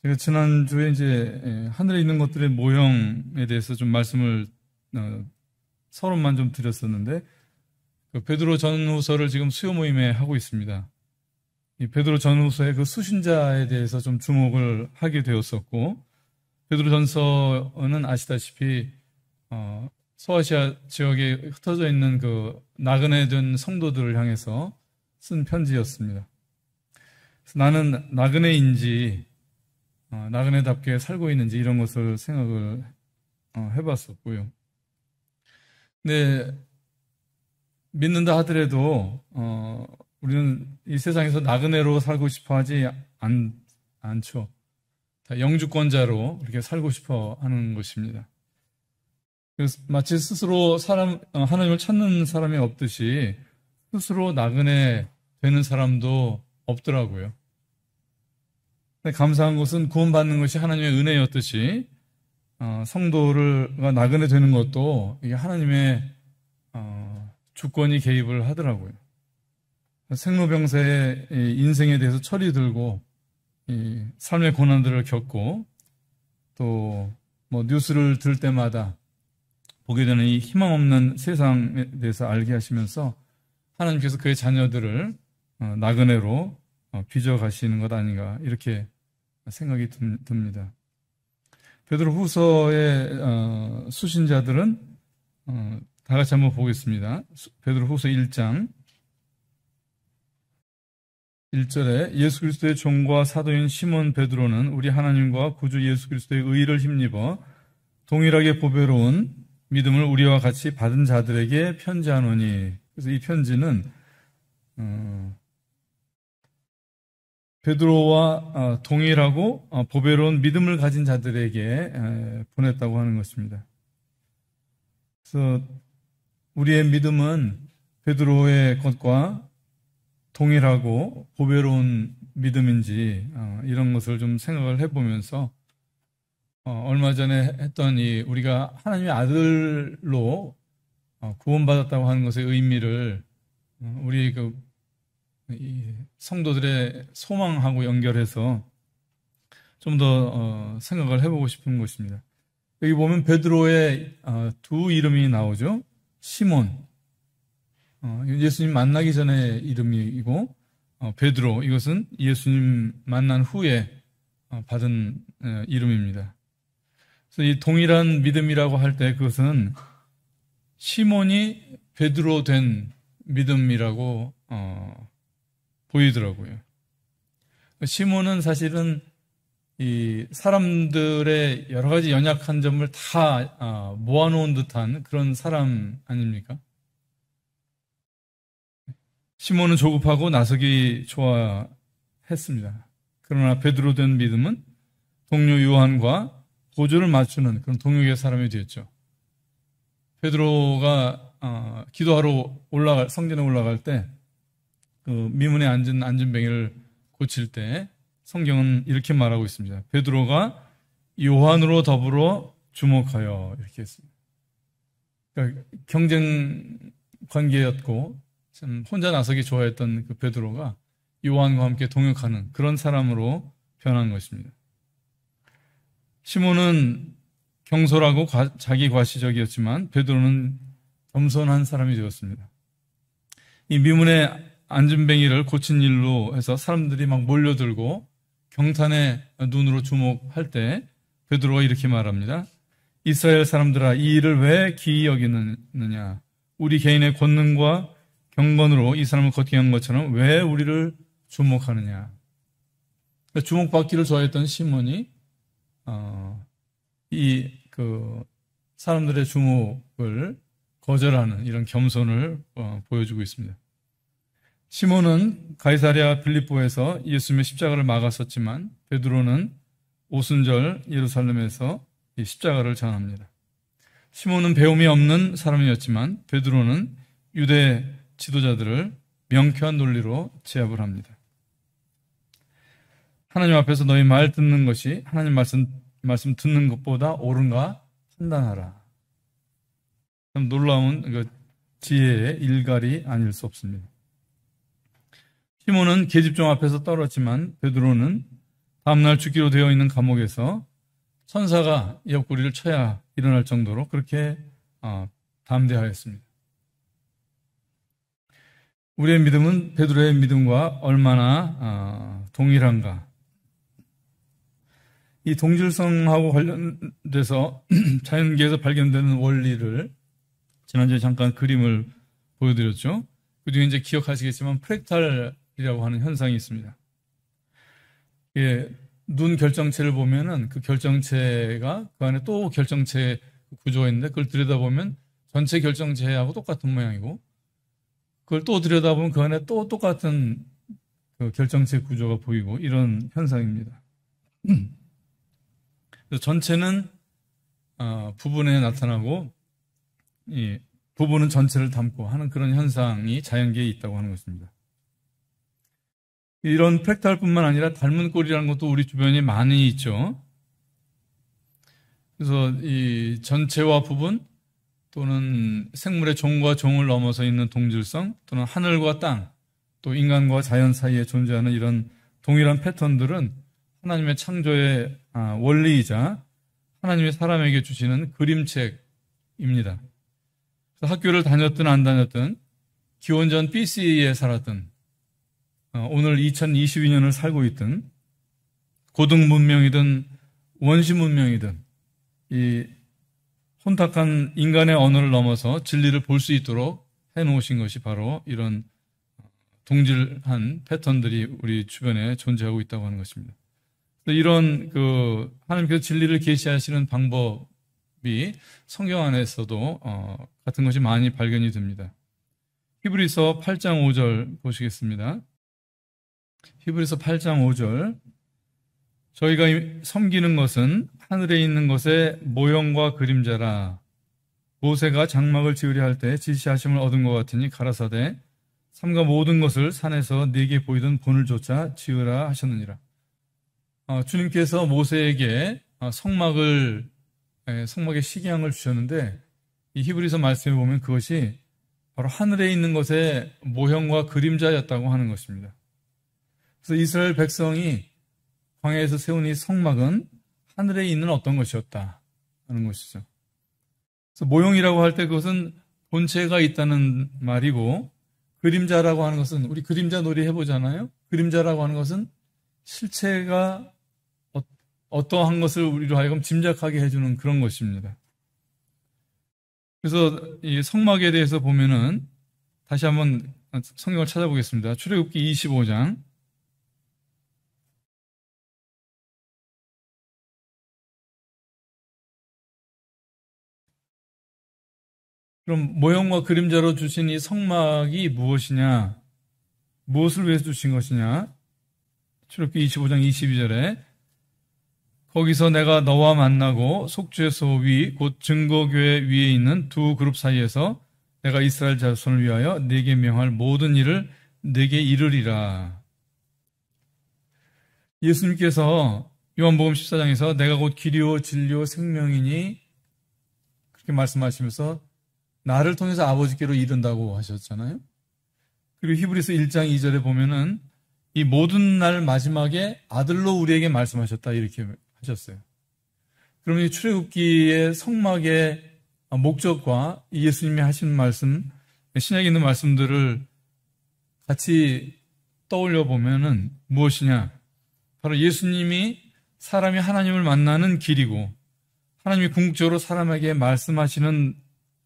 제가 지난주에 이제 하늘에 있는 것들의 모형에 대해서 좀 말씀을 서론만 좀 드렸었는데, 그 베드로 전후서를 지금 수요 모임에 하고 있습니다. 이 베드로 전후서의 그 수신자에 대해서 좀 주목을 하게 되었었고, 베드로 전서는 아시다시피 소아시아 지역에 흩어져 있는 그 나그네 된 성도들을 향해서 쓴 편지였습니다. 그래서 나는 나그네인지 나그네답게 살고 있는지 이런 것을 생각을 해봤었고요. 근데 믿는다 하더라도 우리는 이 세상에서 나그네로 살고 싶어 하지 않죠. 다 영주권자로 이렇게 살고 싶어 하는 것입니다. 그래서 마치 스스로 하나님을 찾는 사람이 없듯이 스스로 나그네 되는 사람도 없더라고요. 근데 감사한 것은 구원받는 것이 하나님의 은혜였듯이 성도가 나그네 되는 것도 이게 하나님의 주권이 개입을 하더라고요. 생로병사의 인생에 대해서 철이 들고 이 삶의 고난들을 겪고 또 뭐 뉴스를 들 때마다 보게 되는 이 희망 없는 세상에 대해서 알게 하시면서 하나님께서 그의 자녀들을 나그네로 빚어 가시는 것 아닌가 이렇게 생각이 듭니다. 베드로 후서의 수신자들은 다 같이 한번 보겠습니다. 베드로 후서 1장 1절에 예수 그리스도의 종과 사도인 시몬 베드로는 우리 하나님과 구주 예수 그리스도의 의를 힘입어 동일하게 보배로운 믿음을 우리와 같이 받은 자들에게 편지하노니. 그래서 이 편지는 베드로와 동일하고 보배로운 믿음을 가진 자들에게 보냈다고 하는 것입니다. 그래서 우리의 믿음은 베드로의 것과 동일하고 보배로운 믿음인지 이런 것을 좀 생각을 해보면서 얼마 전에 했던 우리가 하나님의 아들로 구원받았다고 하는 것의 의미를 우리 이 성도들의 소망하고 연결해서 좀 더 생각을 해보고 싶은 것입니다. 여기 보면 베드로의 두 이름이 나오죠. 시몬, 예수님 만나기 전에 이름이고 베드로, 이것은 예수님 만난 후에 받은 이름입니다. 그래서 이 동일한 믿음이라고 할 때 그것은 시몬이 베드로 된 믿음이라고 보이더라고요. 시몬은 사실은 이 사람들의 여러 가지 연약한 점을 다 모아놓은 듯한 그런 사람 아닙니까? 시몬은 조급하고 나서기 좋아했습니다. 그러나 베드로 된 믿음은 동료 요한과 보조를 맞추는 그런 동역의 사람이 되었죠. 베드로가 기도하러 성전에 올라갈 때 그 미문에 앉은 안진뱅이를 고칠 때 성경은 이렇게 말하고 있습니다. 베드로가 요한으로 더불어 주목하여 이렇게 했습니다. 그러니까 경쟁 관계였고 참 혼자 나서기 좋아했던 그 베드로가 요한과 함께 동역하는 그런 사람으로 변한 것입니다. 시몬은 경솔하고 자기 과시적이었지만 베드로는 겸손한 사람이 되었습니다. 이 미문의 안진뱅이를 고친 일로 해서 사람들이 막 몰려들고 경탄의 눈으로 주목할 때 베드로가 이렇게 말합니다. 이스라엘 사람들아, 이 일을 왜 기이 여기느냐? 우리 개인의 권능과 경건으로 이 사람을 걷게 한 것처럼 왜 우리를 주목하느냐? 주목받기를 좋아했던 시몬이 사람들의 주목을 거절하는 이런 겸손을 보여주고 있습니다. 시몬은 가이사랴 빌립보에서 예수님의 십자가를 막았었지만 베드로는 오순절 예루살렘에서 이 십자가를 전합니다. 시몬은 배움이 없는 사람이었지만 베드로는 유대 지도자들을 명쾌한 논리로 제압을 합니다. 하나님 앞에서 너희 말 듣는 것이 하나님 말씀 듣는 것보다 옳은가 판단하라. 참 놀라운 그 지혜의 일갈이 아닐 수 없습니다. 시몬은 계집종 앞에서 떨었지만 베드로는 다음날 죽기로 되어 있는 감옥에서 천사가 옆구리를 쳐야 일어날 정도로 그렇게 담대하였습니다. 우리의 믿음은 베드로의 믿음과 얼마나 동일한가. 이 동질성하고 관련돼서 자연계에서 발견되는 원리를 지난주에 잠깐 그림을 보여드렸죠. 그중에 이제 기억하시겠지만 프랙탈이라고 하는 현상이 있습니다. 눈 결정체를 보면은 그 결정체가 그 안에 또 결정체 구조가 있는데 그걸 들여다보면 전체 결정체하고 똑같은 모양이고 그걸 또 들여다보면 그 안에 또 똑같은 그 결정체 구조가 보이고 이런 현상입니다. 전체는 부분에 나타나고 이 부분은 전체를 담고 하는 그런 현상이 자연계에 있다고 하는 것입니다. 이런 프랙탈뿐만 아니라 닮은 꼴이라는 것도 우리 주변에 많이 있죠. 그래서 이 전체와 부분 또는 생물의 종과 종을 넘어서 있는 동질성 또는 하늘과 땅 또 인간과 자연 사이에 존재하는 이런 동일한 패턴들은 하나님의 창조의 원리이자 하나님의 사람에게 주시는 그림책입니다. 그래서 학교를 다녔든 안 다녔든 기원전 BC에 살았든 오늘 2022년을 살고 있든 고등 문명이든 원시 문명이든 이 혼탁한 인간의 언어를 넘어서 진리를 볼 수 있도록 해놓으신 것이 바로 이런 동질한 패턴들이 우리 주변에 존재하고 있다고 하는 것입니다. 이런 하나님께서 진리를 계시하시는 방법이 성경 안에서도 같은 것이 많이 발견이 됩니다. 히브리서 8장 5절 보시겠습니다. 히브리서 8장 5절 저희가 섬기는 것은 하늘에 있는 것의 모형과 그림자라 모세가 장막을 지으려 할 때 지시하심을 얻은 것 같으니 가라사대 삼가 모든 것을 산에서 네게 보이던 본을 조차 지으라 하셨느니라. 주님께서 모세에게 성막의 식양을 주셨는데 이 히브리서 말씀에 보면 그것이 바로 하늘에 있는 것의 모형과 그림자였다고 하는 것입니다. 그래서 이스라엘 백성이 광야에서 세운 이 성막은 하늘에 있는 어떤 것이었다 하는 것이죠. 그래서 모형이라고 할 때 그것은 본체가 있다는 말이고 그림자라고 하는 것은 우리 그림자 놀이 해보잖아요. 그림자라고 하는 것은 실체가 어떠한 것을 우리로 하여금 짐작하게 해주는 그런 것입니다. 그래서 이 성막에 대해서 보면은 다시 한번 성경을 찾아보겠습니다. 출애굽기 25장 그럼 모형과 그림자로 주신 이 성막이 무엇이냐? 무엇을 위해서 주신 것이냐? 출애굽기 25장 22절에 거기서 내가 너와 만나고 속죄 소위 곧 증거교회 위에 있는 두 그룹 사이에서 내가 이스라엘 자손을 위하여 네게 명할 모든 일을 네게 이르리라. 예수님께서 요한복음 14장에서 내가 곧 길이요 진리요 생명이니 그렇게 말씀하시면서 나를 통해서 아버지께로 이른다고 하셨잖아요. 그리고 히브리서 1장 2절에 보면은 이 모든 날 마지막에 아들로 우리에게 말씀하셨다 이렇게 하셨어요. 그러면 이 출애굽기의 성막의 목적과 예수님이 하신 말씀, 신약에 있는 말씀들을 같이 떠올려 보면은 무엇이냐? 바로 예수님이 사람이 하나님을 만나는 길이고 하나님이 궁극적으로 사람에게 말씀하시는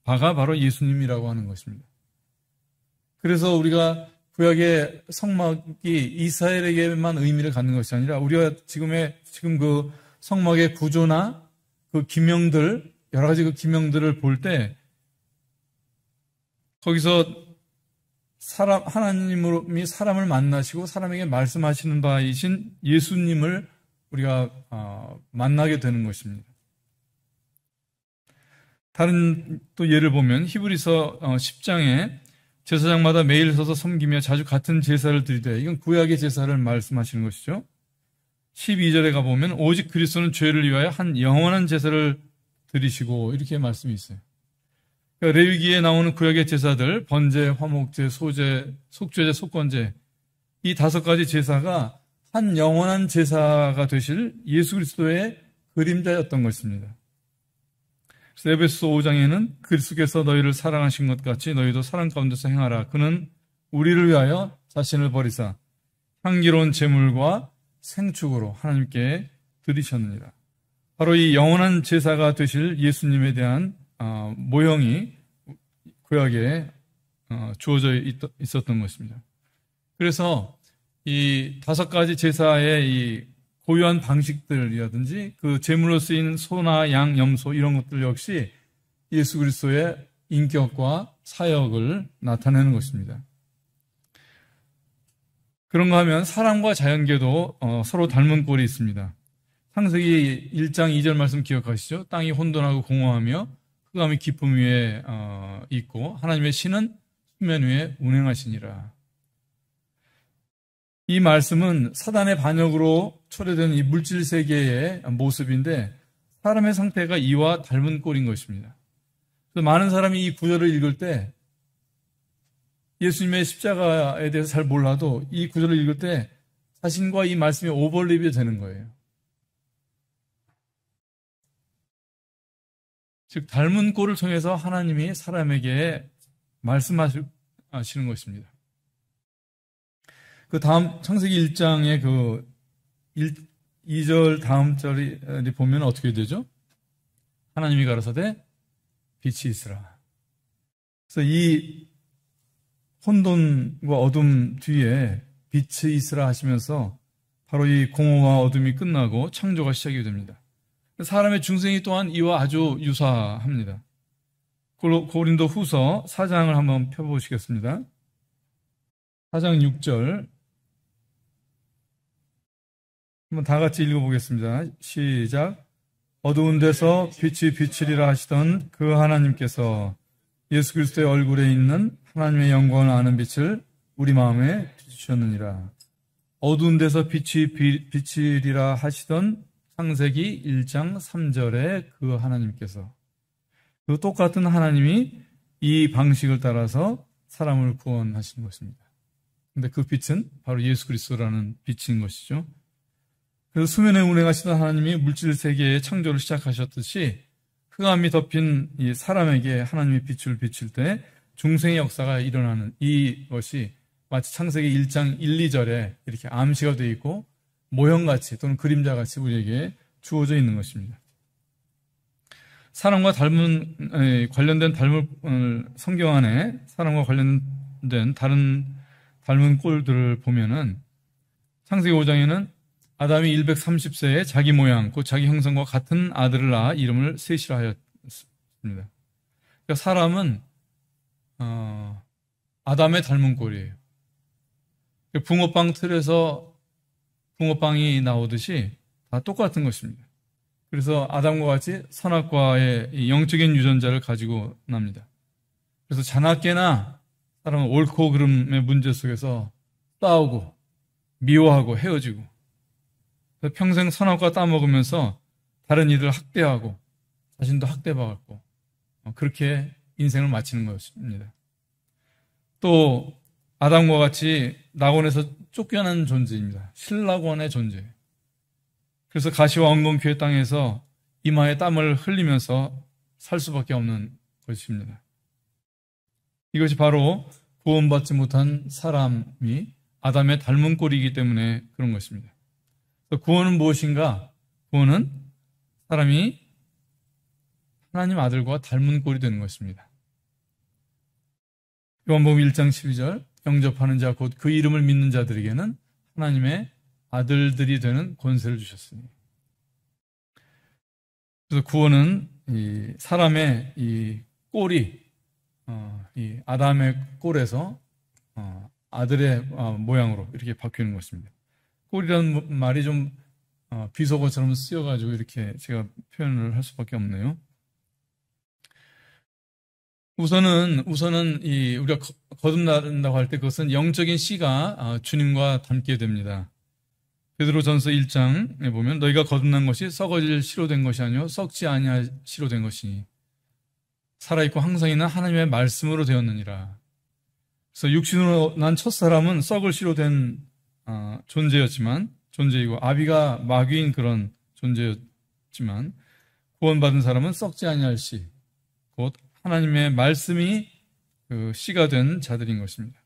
바가 바로 예수님이라고 하는 것입니다. 그래서 우리가 구약의 성막이 이스라엘에게만 의미를 갖는 것이 아니라 우리가 지금 그 성막의 구조나 그 기명들, 여러 가지 그 기명들을 볼 때 거기서 하나님이 사람을 만나시고 사람에게 말씀하시는 바이신 예수님을 우리가 만나게 되는 것입니다. 다른 또 예를 보면 히브리서 10장에 제사장마다 매일 서서 섬기며 자주 같은 제사를 드리되 이건 구약의 제사를 말씀하시는 것이죠. 12절에 가보면 오직 그리스도는 죄를 위하여 한 영원한 제사를 드리시고 이렇게 말씀이 있어요. 그러니까 레위기에 나오는 구약의 제사들 번제, 화목제, 소제, 속죄제, 속건제 이 5가지 제사가 한 영원한 제사가 되실 예수 그리스도의 그림자였던 것입니다. 그래서 에베소서 5장에는 그리스도께서 너희를 사랑하신 것 같이 너희도 사랑 가운데서 행하라. 그는 우리를 위하여 자신을 버리사 향기로운 제물과 생축으로 하나님께 드리셨느니라. 바로 이 영원한 제사가 되실 예수님에 대한 모형이 구약에 주어져 있었던 것입니다. 그래서 이 5가지 제사의 이 고유한 방식들이라든지 그 제물로 쓰인 소나 양, 염소 이런 것들 역시 예수 그리스도의 인격과 사역을 나타내는 것입니다. 그런가 하면 사람과 자연계도 서로 닮은 꼴이 있습니다. 창세기 1장 2절 말씀 기억하시죠? 땅이 혼돈하고 공허하며 흑암이 깊음 위에 있고 하나님의 신은 수면 위에 운행하시니라. 이 말씀은 사단의 반역으로 초래된 이 물질 세계의 모습인데 사람의 상태가 이와 닮은 꼴인 것입니다. 그래서 많은 사람이 이 구절을 읽을 때 예수님의 십자가에 대해서 잘 몰라도 이 구절을 읽을 때 자신과 이 말씀이 오버랩이 되는 거예요. 즉 닮은 꼴을 통해서 하나님이 사람에게 말씀하시는 것입니다. 그 다음 창세기 1장의 그 2절 다음 절이 보면 어떻게 되죠? 하나님이 가라사대 빛이 있으라. 그래서 이 혼돈과 어둠 뒤에 빛이 있으라 하시면서 바로 이 공허와 어둠이 끝나고 창조가 시작이 됩니다. 사람의 중생이 또한 이와 아주 유사합니다. 고린도 후서 4장을 한번 펴보시겠습니다. 4장 6절 한번 다 같이 읽어보겠습니다. 시작. 어두운 데서 빛이 비치리라 하시던 그 하나님께서 예수 그리스도의 얼굴에 있는 하나님의 영광을 아는 빛을 우리 마음에 비추셨느니라. 어두운 데서 빛이 비치리라 하시던 창세기 1장 3절에 그 하나님께서 그 똑같은 하나님이 이 방식을 따라서 사람을 구원하신 것입니다. 그런데 그 빛은 바로 예수 그리스도라는 빛인 것이죠. 그래서 수면에 운행하시던 하나님이 물질 세계의 창조를 시작하셨듯이 흑암이 덮인 이 사람에게 하나님의 빛을 비칠 때 중생의 역사가 일어나는 이것이 마치 창세기 1장 1, 2절에 이렇게 암시가 되어 있고 모형같이 또는 그림자같이 우리에게 주어져 있는 것입니다. 사람과 관련된 성경 안에 사람과 관련된 다른 닮은 꼴들을 보면은 창세기 5장에는 아담이 130세에 자기 모양, 곧 자기 형상과 같은 아들을 낳아 이름을 셋이라 하였습니다. 그러니까 사람은 아담의 닮은 꼴이에요. 붕어빵 틀에서 붕어빵이 나오듯이 다 똑같은 것입니다. 그래서 아담과 같이 선악과의 영적인 유전자를 가지고 납니다. 그래서 자나깨나 사람은 옳고 그름의 문제 속에서 싸우고 미워하고 헤어지고 평생 선악과 따먹으면서 다른 이들을 학대하고 자신도 학대받고 그렇게 인생을 마치는 것입니다. 또 아담과 같이 낙원에서 쫓겨난 존재입니다. 신낙원의 존재. 그래서 가시와 엉겅퀴의 땅에서 이마에 땀을 흘리면서 살 수밖에 없는 것입니다. 이것이 바로 구원받지 못한 사람이 아담의 닮은 꼴이기 때문에 그런 것입니다. 구원은 무엇인가? 구원은 사람이 하나님 아들과 닮은 꼴이 되는 것입니다. 요한복음 1장 12절 영접하는 자 곧 그 이름을 믿는 자들에게는 하나님의 아들들이 되는 권세를 주셨으니. 그래서 구원은 이 사람의 이 꼴이 이 아담의 꼴에서 아들의 모양으로 이렇게 바뀌는 것입니다. 꼴이라는 말이 좀 비속어처럼 쓰여가지고 이렇게 제가 표현을 할 수밖에 없네요. 우선은 우리가 거듭난다고 할 때 그것은 영적인 씨가 주님과 닮게 됩니다. 베드로전서 1장에 보면 너희가 거듭난 것이 썩어질 씨로 된 것이 아니요 썩지 아니할 씨로 된 것이니 살아있고 항상 있는 하나님의 말씀으로 되었느니라. 그래서 육신으로 난 첫사람은 썩을 씨로 된 존재였지만 존재이고 아비가 마귀인 그런 존재였지만 구원받은 사람은 썩지 아니할 씨, 곧 하나님의 말씀이 그 씨가 된 자들인 것입니다.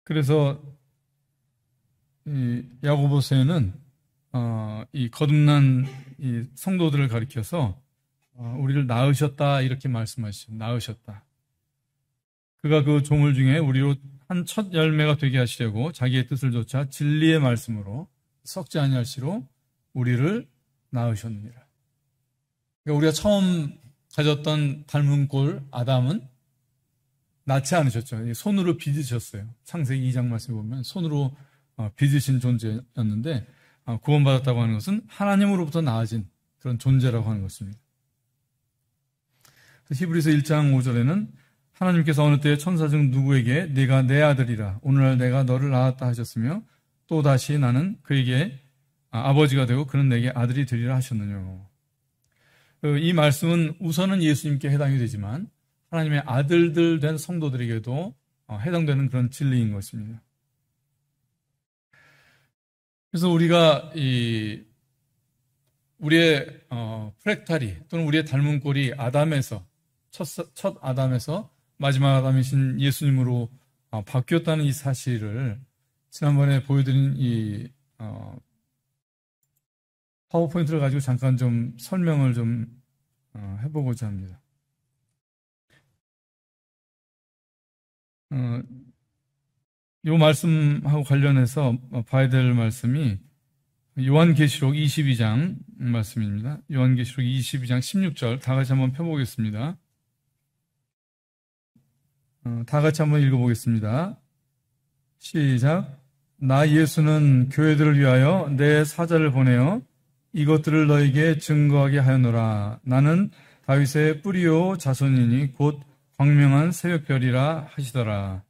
그래서 이 야고보서에는 이 거듭난 이 성도들을 가리켜서 우리를 낳으셨다 이렇게 말씀하시죠. 낳으셨다. 그가 그 조물 중에 우리로 한 첫 열매가 되게 하시려고 자기의 뜻을 좇아 진리의 말씀으로 썩지 아니할 씨로 우리를 낳으셨느니라. 그러니까 우리가 처음 가졌던 닮은 꼴 아담은 낳지 않으셨죠. 손으로 빚으셨어요. 창세기 2장 말씀에 보면 손으로 빚으신 존재였는데 구원받았다고 하는 것은 하나님으로부터 낳아진 그런 존재라고 하는 것입니다. 히브리서 1장 5절에는 하나님께서 어느 때에 천사 중 누구에게 네가 내 아들이라 오늘날 내가 너를 낳았다 하셨으며 또다시 나는 그에게 아버지가 되고 그는 내게 아들이 되리라 하셨느냐. 이 말씀은 우선은 예수님께 해당이 되지만 하나님의 아들들 된 성도들에게도 해당되는 그런 진리인 것입니다. 그래서 우리가 우리의 프랙탈이 또는 우리의 닮은 꼴이 아담에서 첫 아담에서 마지막 아담이신 예수님으로 바뀌었다는 이 사실을 지난번에 보여드린 이 파워포인트를 가지고 잠깐 좀 설명을 좀 해보고자 합니다. 이 말씀하고 관련해서 봐야 될 말씀이 요한계시록 22장 말씀입니다. 요한계시록 22장 16절 다 같이 한번 펴보겠습니다. 다 같이 한번 읽어보겠습니다. 시작. 나 예수는 교회들을 위하여 내 사자를 보내어 이것들을 너에게 증거하게 하였노라. 나는 다윗의 뿌리요 자손이니 곧 광명한 새벽별이라 하시더라.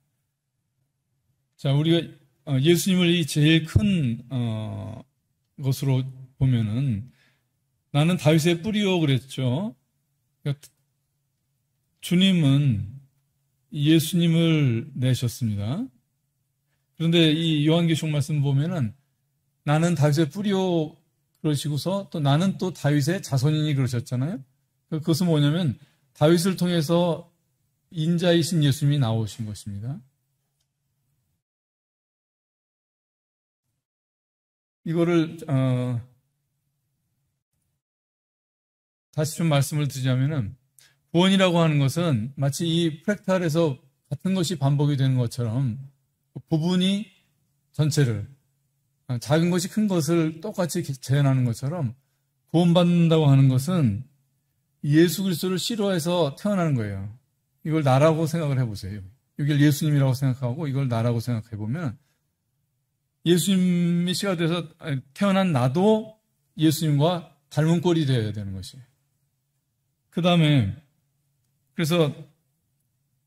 자, 우리가 예수님을 이 제일 큰 것으로 보면은 나는 다윗의 뿌리요 그랬죠. 그러니까 주님은 예수님을 내셨습니다. 그런데 이 요한계시록 말씀 보면은 나는 다윗의 뿌리요 그러시고서 또 나는 또 다윗의 자손이니 그러셨잖아요. 그것은 뭐냐면 다윗을 통해서 인자이신 예수님이 나오신 것입니다. 이거를 다시 좀 말씀을 드리자면은 구원이라고 하는 것은 마치 이 프랙탈에서 같은 것이 반복이 되는 것처럼 부분이 전체를 작은 것이 큰 것을 똑같이 재현하는 것처럼 구원받는다고 하는 것은 예수 그리스도를 싫어해서 태어나는 거예요. 이걸 나라고 생각을 해보세요. 이걸 예수님이라고 생각하고 이걸 나라고 생각해보면 예수님이 씨가 돼서 태어난 나도 예수님과 닮은 꼴이 되어야 되는 것이에요. 그 다음에 그래서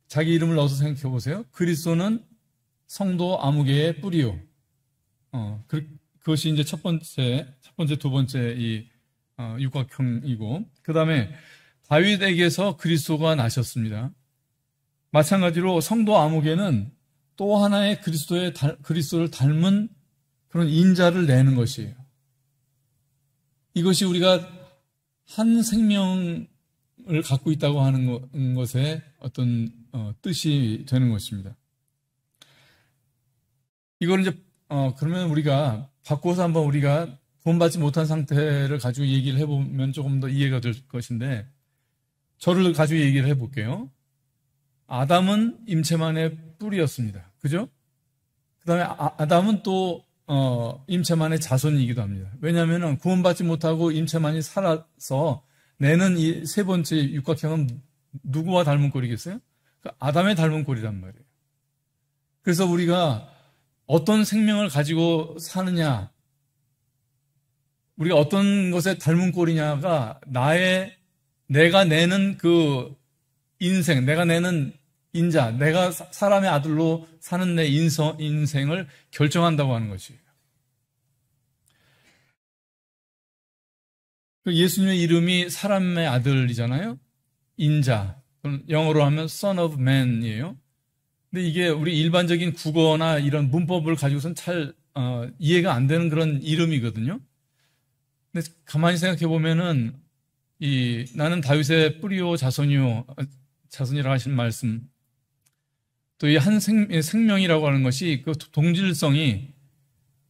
자기 이름을 넣어서 생각해 보세요. 그리스도는 성도 아무개의 뿌리요. 그것이 이제 첫 번째, 두 번째 이 육각형이고, 그 다음에 다윗에게서 그리스도가 나셨습니다. 마찬가지로 성도 아무개는 또 하나의 그리스도를 닮은 그런 인자를 내는 것이에요. 이것이 우리가 한 생명을 갖고 있다고 하는 것의 어떤 뜻이 되는 것입니다. 이걸 이제 그러면 우리가 바꿔서 한번 우리가 구원받지 못한 상태를 가지고 얘기를 해보면 조금 더 이해가 될 것인데, 저를 가지고 얘기를 해볼게요. 아담은 임체만의 뿌리였습니다. 그죠? 그 다음에 아담은 또 임체만의 자손이기도 합니다. 왜냐하면 구원받지 못하고 임체만이 살아서 내는 이 세 번째 육각형은 누구와 닮은 꼴이겠어요? 아담의 닮은 꼴이란 말이에요. 그래서 우리가 어떤 생명을 가지고 사느냐, 우리가 어떤 것에 닮은 꼴이냐가 내가 내는 그 인생, 내가 내는 인자, 내가 사람의 아들로 사는 내 인생을 결정한다고 하는 것이에요. 예수님의 이름이 사람의 아들이잖아요. 인자, 영어로 하면 Son of Man이에요. 근데 이게 우리 일반적인 국어나 이런 문법을 가지고선 잘 이해가 안 되는 그런 이름이거든요. 근데 가만히 생각해 보면은 나는 다윗의 뿌리요 자손이라고 하신 말씀, 또 이 한 생명이라고 하는 것이 그 동질성이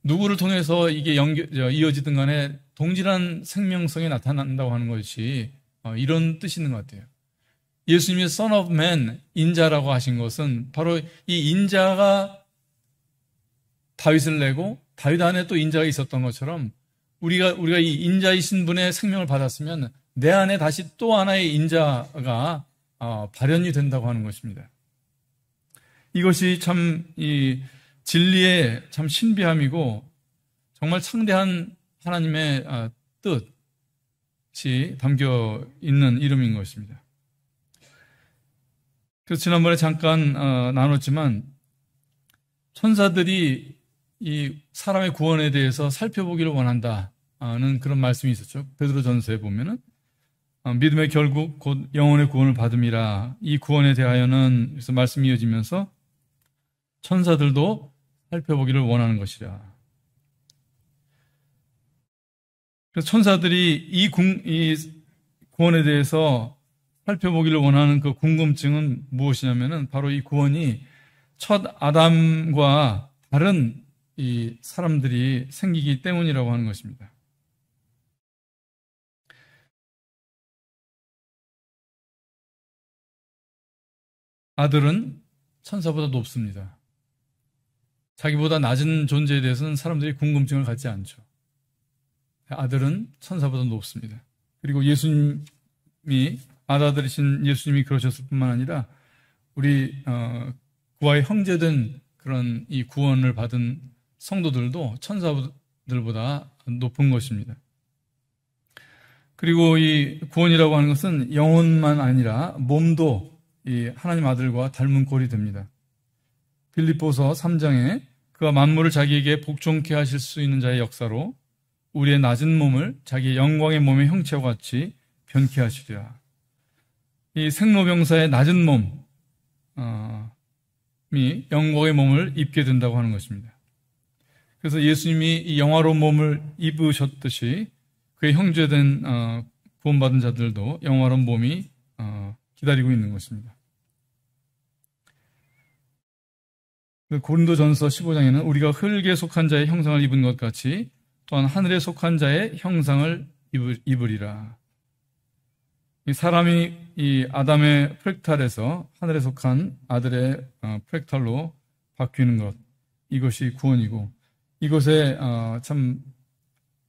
누구를 통해서 이게 이어지든 간에 동질한 생명성이 나타난다고 하는 것이 이런 뜻이 있는 것 같아요. 예수님이 Son of Man, 인자라고 하신 것은 바로 이 인자가 다윗을 내고 다윗 안에 또 인자가 있었던 것처럼 우리가 이 인자이신 분의 생명을 받았으면 내 안에 다시 또 하나의 인자가 발현이 된다고 하는 것입니다. 이것이 참 이 진리의 참 신비함이고 정말 창대한 하나님의 뜻이 담겨 있는 이름인 것입니다. 그래서 지난번에 잠깐 나눴지만 천사들이 이 사람의 구원에 대해서 살펴보기를 원한다는 그런 말씀이 있었죠. 베드로전서에 보면은 믿음의 결국 곧 영혼의 구원을 받음이라. 이 구원에 대하여는 그래서 말씀이 이어지면서 천사들도 살펴보기를 원하는 것이라. 그래서 천사들이 이 구원에 대해서 살펴보기를 원하는 그 궁금증은 무엇이냐면은 바로 이 구원이 첫 아담과 다른 이 사람들이 생기기 때문이라고 하는 것입니다. 아들은 천사보다 높습니다. 자기보다 낮은 존재에 대해서는 사람들이 궁금증을 갖지 않죠. 아들은 천사보다 높습니다. 그리고 예수님이 아들이신 예수님이 그러셨을 뿐만 아니라 우리 그와의 형제된 그런 이 구원을 받은 성도들도 천사들보다 높은 것입니다. 그리고 이 구원이라고 하는 것은 영혼만 아니라 몸도 이 하나님 아들과 닮은 꼴이 됩니다. 빌립보서 3장에 그가 만물을 자기에게 복종케 하실 수 있는 자의 역사로 우리의 낮은 몸을 자기의 영광의 몸의 형체와 같이 변케 하시리라. 이 생로병사의 낮은 몸이 영광의 몸을 입게 된다고 하는 것입니다. 그래서 예수님이 이 영화로운 몸을 입으셨듯이 그의 형제된 구원받은 자들도 영화로운 몸이 기다리고 있는 것입니다. 고린도전서 15장에는 우리가 흙에 속한 자의 형상을 입은 것 같이 또한 하늘에 속한 자의 형상을 입으리라. 이 사람이 이 아담의 프랙탈에서 하늘에 속한 아들의 프랙탈로 바뀌는 것, 이것이 구원이고, 이것에 참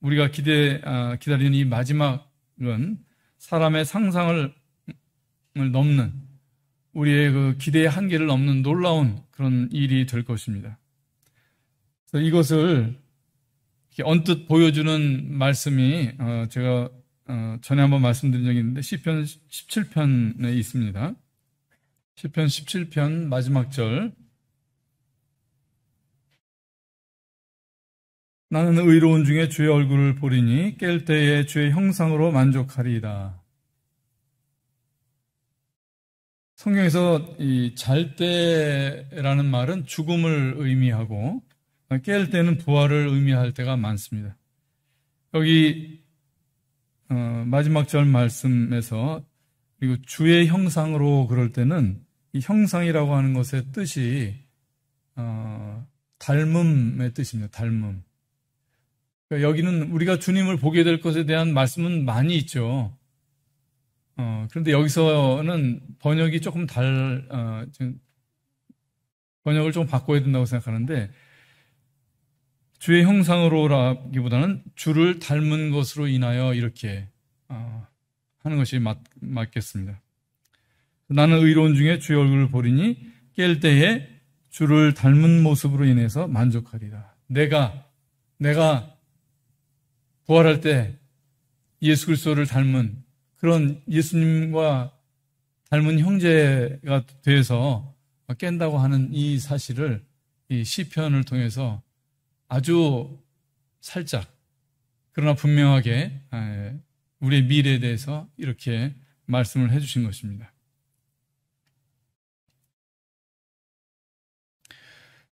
우리가 기다리는 이 마지막은 사람의 상상을 넘는, 우리의 그 기대의 한계를 넘는 놀라운 그런 일이 될 것입니다. 그래서 이것을 언뜻 보여주는 말씀이 제가 전에 한번 말씀드린 적이 있는데 시편 17편에 있습니다. 시편 17편 마지막 절. 나는 의로운 중에 주의 얼굴을 보리니 깰 때에 주의 형상으로 만족하리이다. 성경에서 이 잘 때라는 말은 죽음을 의미하고 깰 때는 부활을 의미할 때가 많습니다. 여기 마지막 절 말씀에서 그리고 주의 형상으로 그럴 때는 이 형상이라고 하는 것의 뜻이 닮음의 뜻입니다. 닮음. 그러니까 여기는 우리가 주님을 보게 될 것에 대한 말씀은 많이 있죠. 그런데 여기서는 번역이 조금 번역을 좀 바꿔야 된다고 생각하는데 주의 형상으로라기보다는 주를 닮은 것으로 인하여 이렇게 하는 것이 맞겠습니다. 나는 의로운 중에 주의 얼굴을 보리니 깰 때에 주를 닮은 모습으로 인해서 만족하리라. 내가 부활할 때 예수 그리스도를 닮은 그런 예수님과 닮은 형제가 돼서 깬다고 하는 이 사실을 이 시편을 통해서 아주 살짝 그러나 분명하게 우리의 미래에 대해서 이렇게 말씀을 해주신 것입니다.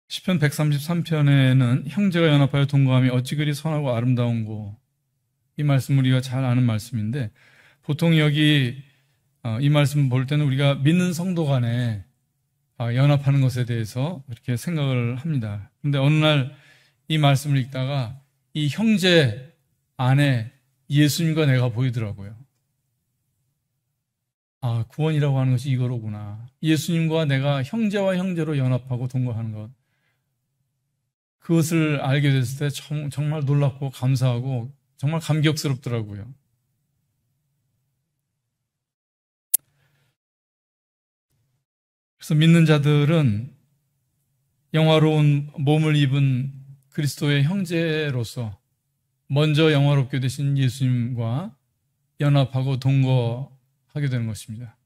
시편 133편에는 형제가 연합하여 동거함이 어찌 그리 선하고 아름다운고, 이 말씀 우리가 잘 아는 말씀인데, 보통 여기 이 말씀 볼 때는 우리가 믿는 성도 간에 연합하는 것에 대해서 이렇게 생각을 합니다. 그런데 어느 날 이 말씀을 읽다가 이 형제 안에 예수님과 내가 보이더라고요. 구원이라고 하는 것이 이거로구나. 예수님과 내가 형제와 형제로 연합하고 동거하는 것. 그것을 알게 됐을 때 정말 놀랍고 감사하고 정말 감격스럽더라고요. 그래서 믿는 자들은 영화로운 몸을 입은 그리스도의 형제로서 먼저 영화롭게 되신 예수님과 연합하고 동거하게 되는 것입니다.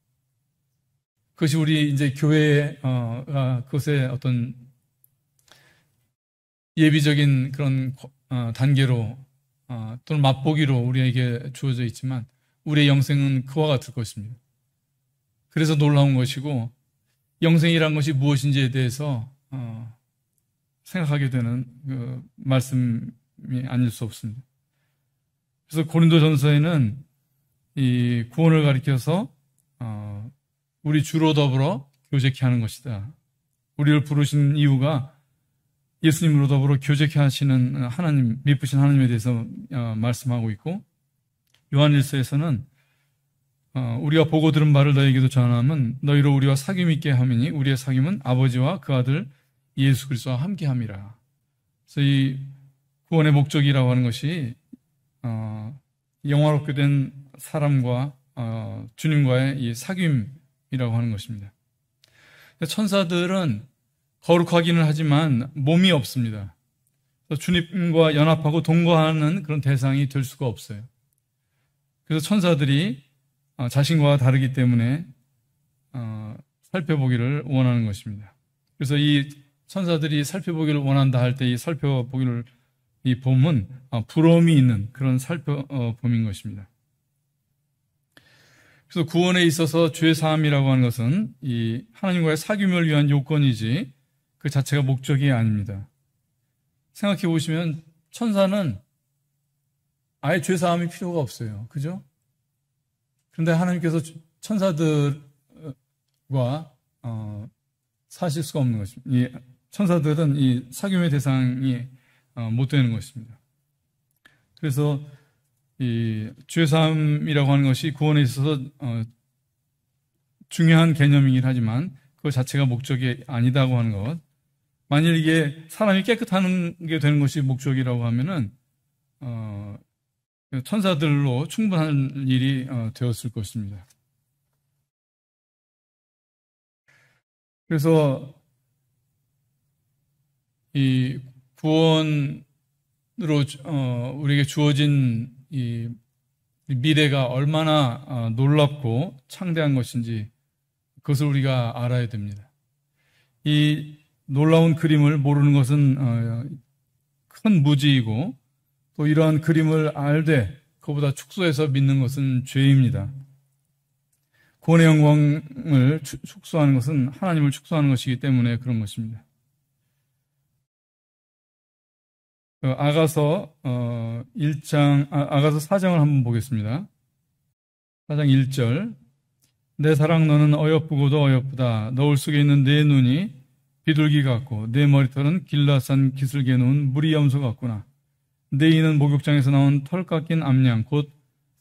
그것이 우리 이제 교회가 그것의 어떤 예비적인 그런 단계로 또는 맛보기로 우리에게 주어져 있지만 우리의 영생은 그와 같을 것입니다. 그래서 놀라운 것이고 영생이란 것이 무엇인지에 대해서 생각하게 되는 그 말씀이 아닐 수 없습니다. 그래서 고린도전서에는 이 구원을 가리켜서 우리 주로 더불어 교제케 하는 것이다. 우리를 부르신 이유가 예수님으로 더불어 교제케 하시는 하나님, 미쁘신 하나님에 대해서 말씀하고 있고, 요한일서에서는 우리가 보고 들은 바를 너에게도 전함은 너희로 우리와 사귐 있게 함이니 우리의 사귐은 아버지와 그 아들 예수 그리스도와 함께 함이라. 그래서 이 구원의 목적이라고 하는 것이 영화롭게 된 사람과 주님과의 이 사귐이라고 하는 것입니다. 천사들은 거룩하기는 하지만 몸이 없습니다. 주님과 연합하고 동거하는 그런 대상이 될 수가 없어요. 그래서 천사들이 자신과 다르기 때문에 살펴보기를 원하는 것입니다. 그래서 이 천사들이 살펴보기를 원한다 할 때 이 살펴보기를 이 봄은 부러움이 있는 그런 살펴봄인 것입니다. 그래서 구원에 있어서 죄 사함이라고 하는 것은 이 하나님과의 사귐을 위한 요건이지 그 자체가 목적이 아닙니다. 생각해 보시면 천사는 아예 죄 사함이 필요가 없어요. 그죠? 그런데 하나님께서 천사들과 사실 수가 없는 것입니다. 이 천사들은 이 사귐의 대상이 못 되는 것입니다. 그래서 이 죄사함이라고 하는 것이 구원에 있어서 중요한 개념이긴 하지만 그 자체가 목적이 아니다고 하는 것. 만일 이게 사람이 깨끗한 게 되는 것이 목적이라고 하면은 천사들로 충분한 일이 되었을 것입니다. 그래서 이 구원으로 우리에게 주어진 이 미래가 얼마나 놀랍고 창대한 것인지 그것을 우리가 알아야 됩니다. 이 놀라운 그림을 모르는 것은 큰 무지이고 또 이러한 그림을 알되 그보다 축소해서 믿는 것은 죄입니다. 구원의 영광을 축소하는 것은 하나님을 축소하는 것이기 때문에 그런 것입니다. 아가서 4장을 한번 보겠습니다. 4장 1절. 내 사랑 너는 어여쁘고도 어여쁘다. 너울 속에 있는 내 눈이 비둘기 같고 내 머리털은 길라산 기슬게 놓은 무리 염소 같구나. 내 이는 목욕장에서 나온 털 깎인 암양 곧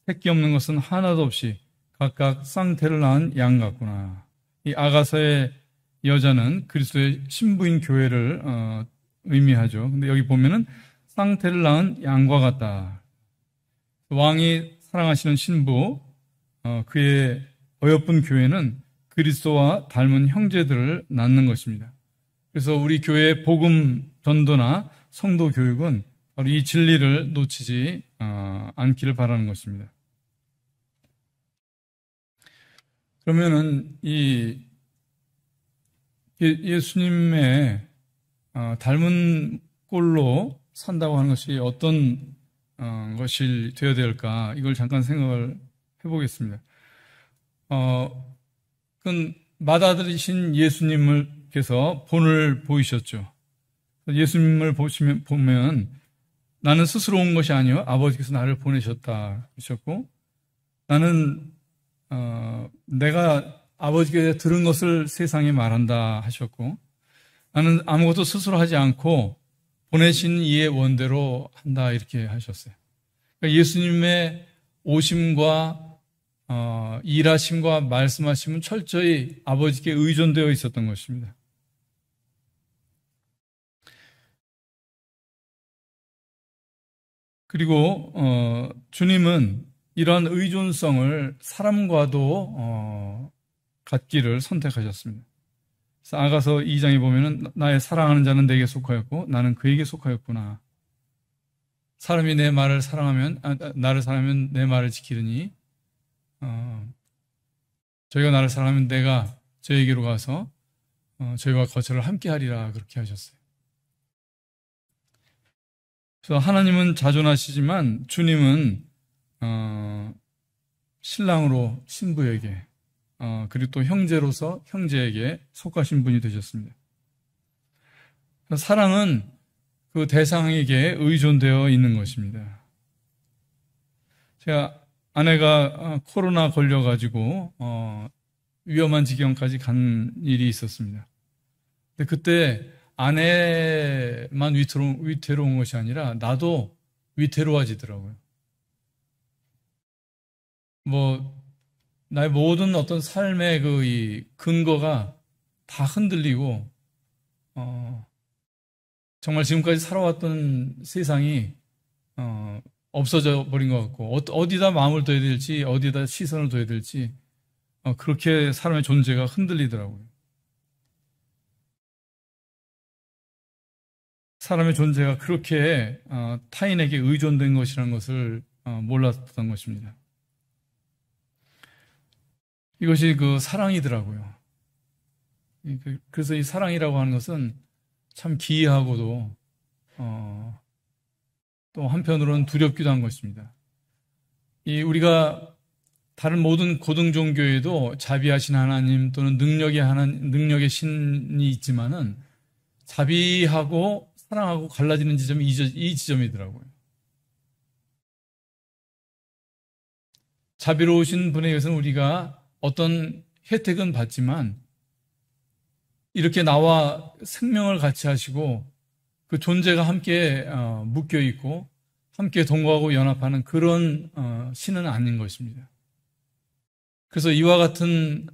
새끼 없는 것은 하나도 없이 각각 쌍태를 낳은 양 같구나. 이 아가서의 여자는 그리스도의 신부인 교회를 의미하죠. 근데 여기 보면은 쌍태를 낳은 양과 같다. 왕이 사랑하시는 신부, 그의 어여쁜 교회는 그리스도와 닮은 형제들을 낳는 것입니다. 그래서 우리 교회의 복음 전도나 성도 교육은 바로 이 진리를 놓치지 않기를 바라는 것입니다. 그러면은 이 예수님의 닮은 꼴로 산다고 하는 것이 어떤 것이 되어야 될까? 이걸 잠깐 생각을 해보겠습니다. 그건 맏아들이신 예수님께서 본을 보이셨죠. 예수님을 보면 나는 스스로 온 것이 아니요 아버지께서 나를 보내셨다 하셨고, 나는 내가 아버지께 들은 것을 세상에 말한다 하셨고, 나는 아무것도 스스로 하지 않고 보내신 이의 원대로 한다 이렇게 하셨어요. 그러니까 예수님의 오심과 일하심과 말씀하심은 철저히 아버지께 의존되어 있었던 것입니다. 그리고 주님은 이러한 의존성을 사람과도 갖기를 선택하셨습니다. 그래서 아가서 2장에 보면은 나의 사랑하는 자는 내게 속하였고 나는 그에게 속하였구나. 사람이 내 말을 사랑하면 나를 사랑하면 내 말을 지키리니 저희가 나를 사랑하면 내가 저에게로 가서 저희와 거처를 함께 하리라 그렇게 하셨어요. 그래서 하나님은 자존하시지만 주님은 신랑으로 신부에게 그리고 또 형제로서 형제에게 속하신 분이 되셨습니다. 사랑은 그 대상에게 의존되어 있는 것입니다. 제가 아내가 코로나 걸려가지고 위험한 지경까지 간 일이 있었습니다. 근데 그때 아내만 위태로운 것이 아니라 나도 위태로워지더라고요. 나의 모든 어떤 삶의 이 근거가 다 흔들리고, 정말 지금까지 살아왔던 세상이, 없어져 버린 것 같고, 어디다 마음을 둬야 될지, 어디다 시선을 둬야 될지, 그렇게 사람의 존재가 흔들리더라고요. 사람의 존재가 그렇게 타인에게 의존된 것이라는 것을 몰랐던 것입니다. 이것이 그 사랑이더라고요. 그래서 이 사랑이라고 하는 것은 참 기이하고도 또 한편으로는 두렵기도 한 것입니다. 우리가 다른 모든 고등 종교에도 자비하신 하나님 또는 능력의 신이 있지만은 자비하고 사랑하고 갈라지는 지점이 이 지점이더라고요. 자비로우신 분에 의해서는 우리가 어떤 혜택은 받지만 이렇게 나와 생명을 같이 하시고 그 존재가 함께 묶여 있고 함께 동거하고 연합하는 그런 신은 아닌 것입니다. 그래서 이와 같은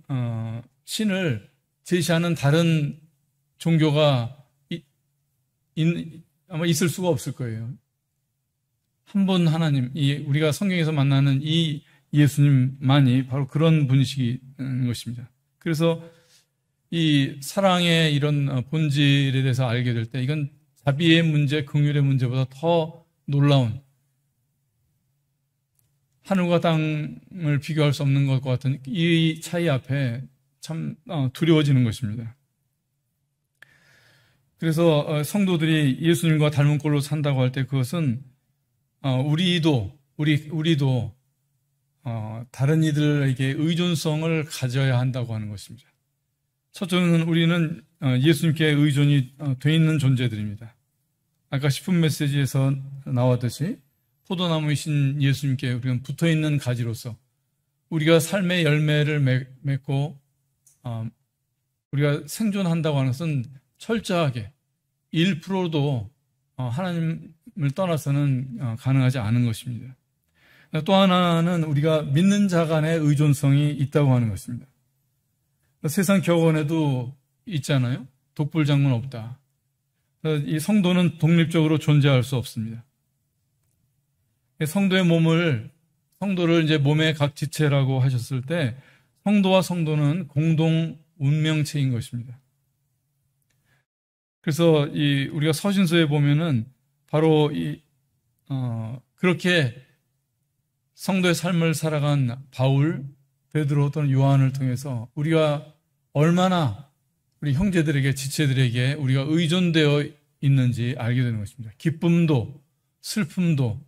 신을 제시하는 다른 종교가 아마 있을 수가 없을 거예요. 한 분 하나님, 우리가 성경에서 만나는 이 예수님만이 바로 그런 분이시는 것입니다. 그래서 이 사랑의 이런 본질에 대해서 알게 될 때 이건 자비의 문제, 긍휼의 문제보다 더 놀라운, 하늘과 땅을 비교할 수 없는 것과 같은 이 차이 앞에 참 두려워지는 것입니다. 그래서 성도들이 예수님과 닮은 꼴로 산다고 할 때 그것은 우리도 다른 이들에게 의존성을 가져야 한다고 하는 것입니다. 첫째는 우리는 예수님께 의존이 돼 있는 존재들입니다. 아까 10분 메시지에서 나왔듯이 포도나무이신 예수님께 우리는 붙어있는 가지로서 우리가 삶의 열매를 맺고 우리가 생존한다고 하는 것은 철저하게 1%도 하나님을 떠나서는 가능하지 않은 것입니다. 또 하나는 우리가 믿는 자 간의 의존성이 있다고 하는 것입니다. 세상 격언에도 있잖아요. 독불장군 없다. 이 성도는 독립적으로 존재할 수 없습니다. 성도를 이제 몸의 각 지체라고 하셨을 때 성도와 성도는 공동 운명체인 것입니다. 그래서 우리가 서신서에 보면은 바로 그렇게 성도의 삶을 살아간 바울, 베드로 또는 요한을 통해서 우리가 얼마나 우리 형제들에게, 지체들에게 우리가 의존되어 있는지 알게 되는 것입니다. 기쁨도, 슬픔도,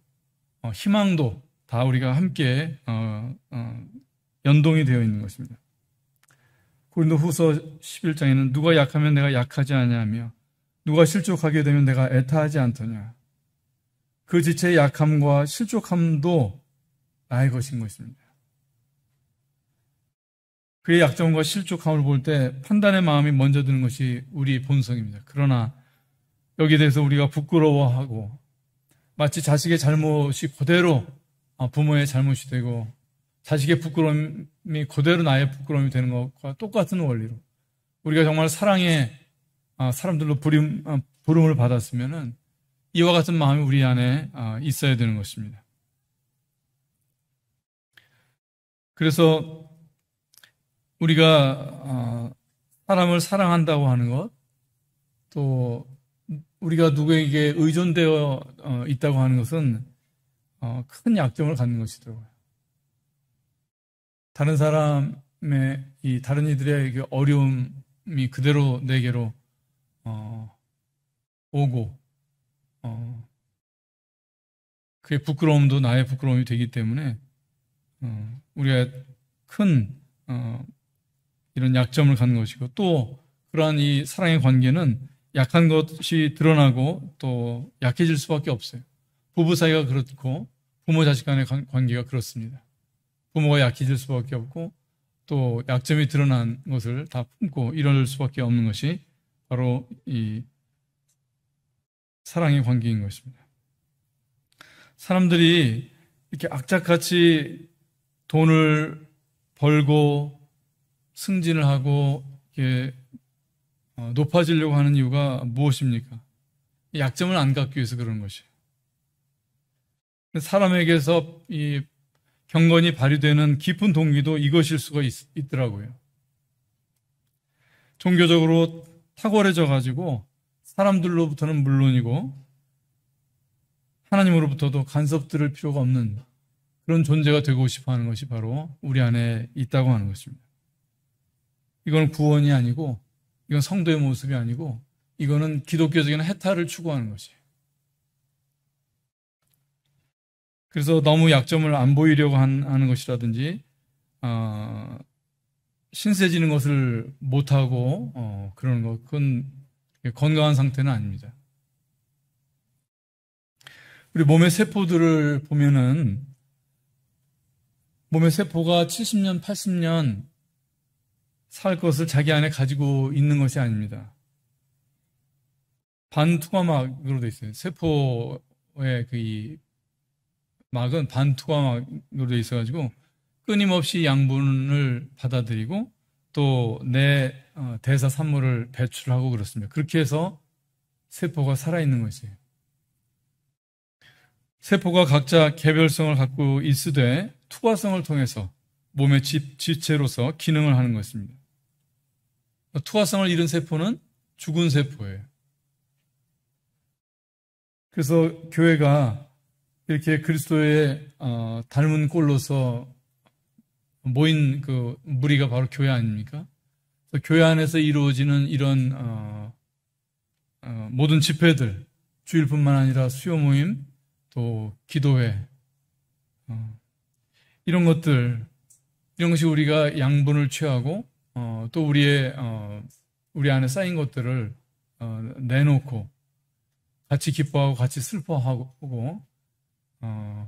희망도 다 우리가 함께 연동이 되어 있는 것입니다. 고린도후서 11장에는 누가 약하면 내가 약하지 아니하며 누가 실족하게 되면 내가 애타하지 않더냐. 그 지체의 약함과 실족함도 나의 것인 것입니다. 그의 약점과 실족함을 볼 때 판단의 마음이 먼저 드는 것이 우리 본성입니다. 그러나 여기에 대해서 우리가 부끄러워하고 마치 자식의 잘못이 그대로 부모의 잘못이 되고 자식의 부끄러움이 그대로 나의 부끄러움이 되는 것과 똑같은 원리로 우리가 정말 사랑의 사람들로 부름을 받았으면은 이와 같은 마음이 우리 안에 있어야 되는 것입니다. 그래서 우리가 사람을 사랑한다고 하는 것, 또 우리가 누구에게 의존되어 있다고 하는 것은 큰 약점을 갖는 것이더라고요. 다른 사람의 다른 이들의 어려움이 그대로 내게로 오고 그의 부끄러움도 나의 부끄러움이 되기 때문에 우리가 큰 이런 약점을 갖는 것이고, 또 그러한 이 사랑의 관계는 약한 것이 드러나고 또 약해질 수밖에 없어요. 부부 사이가 그렇고 부모 자식 간의 관계가 그렇습니다. 부모가 약해질 수밖에 없고 또 약점이 드러난 것을 다 품고 이럴 수밖에 없는 것이 바로 이 사랑의 관계인 것입니다. 사람들이 이렇게 악착같이 돈을 벌고 승진을 하고 이렇게 높아지려고 하는 이유가 무엇입니까? 약점을 안 갖기 위해서 그러는 것이에요. 사람에게서 이 경건이 발휘되는 깊은 동기도 이것일 수가 있더라고요. 종교적으로 탁월해져 가지고 사람들로부터는 물론이고 하나님으로부터도 간섭 들을 필요가 없는 그런 존재가 되고 싶어 하는 것이 바로 우리 안에 있다고 하는 것입니다. 이건 구원이 아니고, 이건 성도의 모습이 아니고, 이거는 기독교적인 해탈을 추구하는 것이에요. 그래서 너무 약점을 안 보이려고 하는 것이라든지 신세지는 것을 못하고 그러는 것, 그건 건강한 상태는 아닙니다. 우리 몸의 세포들을 보면은 몸의 세포가 70년, 80년 살 것을 자기 안에 가지고 있는 것이 아닙니다. 반투과막으로 되어 있어요. 세포의 이 막은 반투과막으로 되어 있어가지고 끊임없이 양분을 받아들이고 또 내 대사 산물을 배출하고 그렇습니다. 그렇게 해서 세포가 살아있는 것이에요. 세포가 각자 개별성을 갖고 있으되 투과성을 통해서 몸의 지체로서 기능을 하는 것입니다. 투과성을 잃은 세포는 죽은 세포예요. 그래서 교회가 이렇게 그리스도의 닮은 꼴로서 모인 그 무리가 바로 교회 아닙니까? 그래서 교회 안에서 이루어지는 이런 모든 집회들, 주일뿐만 아니라 수요 모임, 또 기도회, 이런 것들, 이런 것이 우리가 양분을 취하고 또 우리 안에 쌓인 것들을 내놓고 같이 기뻐하고 같이 슬퍼하고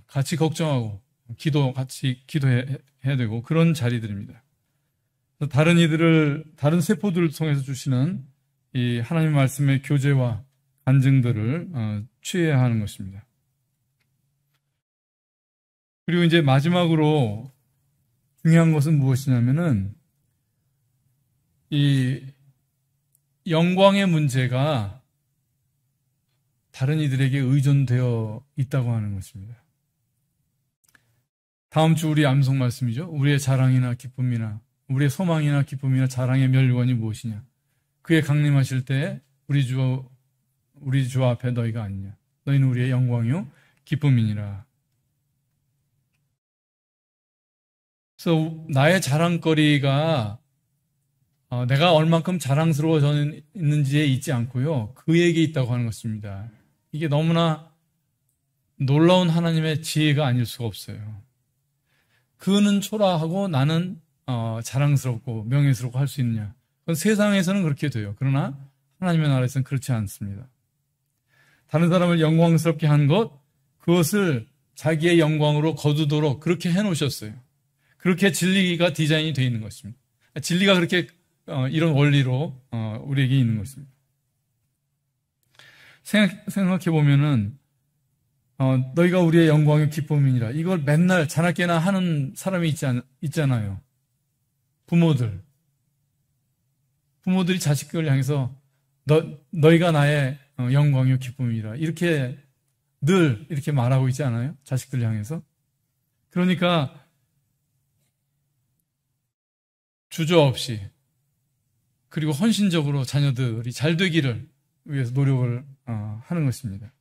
같이 걱정하고 같이 기도해야 되고 그런 자리들입니다. 다른 세포들을 통해서 주시는 이 하나님의 말씀의 교제와 간증들을 취해야 하는 것입니다. 그리고 이제 마지막으로 중요한 것은 무엇이냐면은 이 영광의 문제가 다른 이들에게 의존되어 있다고 하는 것입니다. 다음 주 우리 암송 말씀이죠. 우리의 자랑이나 기쁨이나 우리의 소망이나 기쁨이나 자랑의 멸류관이 무엇이냐. 그의 강림하실 때 우리 주 앞에 너희가 아니냐. 너희는 우리의 영광이요 기쁨이니라. 그래서 나의 자랑거리가 내가 얼만큼 자랑스러워졌는지에 있지 않고요. 그에게 있다고 하는 것입니다. 이게 너무나 놀라운 하나님의 지혜가 아닐 수가 없어요. 그는 초라하고 나는 자랑스럽고 명예스럽고 할 수 있느냐. 그건 세상에서는 그렇게 돼요. 그러나 하나님의 나라에서는 그렇지 않습니다. 다른 사람을 영광스럽게 한 것, 그것을 자기의 영광으로 거두도록 그렇게 해놓으셨어요. 그렇게 진리가 디자인이 되어 있는 것입니다. 진리가 그렇게 이런 원리로 우리에게 있는 것입니다. 생각해 보면은 너희가 우리의 영광의 기쁨이니라. 이걸 맨날 자나깨나 하는 사람이 있잖아요. 부모들이 자식들을 향해서 너희가 나의 영광의 기쁨이라. 이렇게 늘 이렇게 말하고 있지 않아요? 자식들 향해서. 그러니까 주저없이 그리고 헌신적으로 자녀들이 잘 되기를 위해서 노력을 하는 것입니다.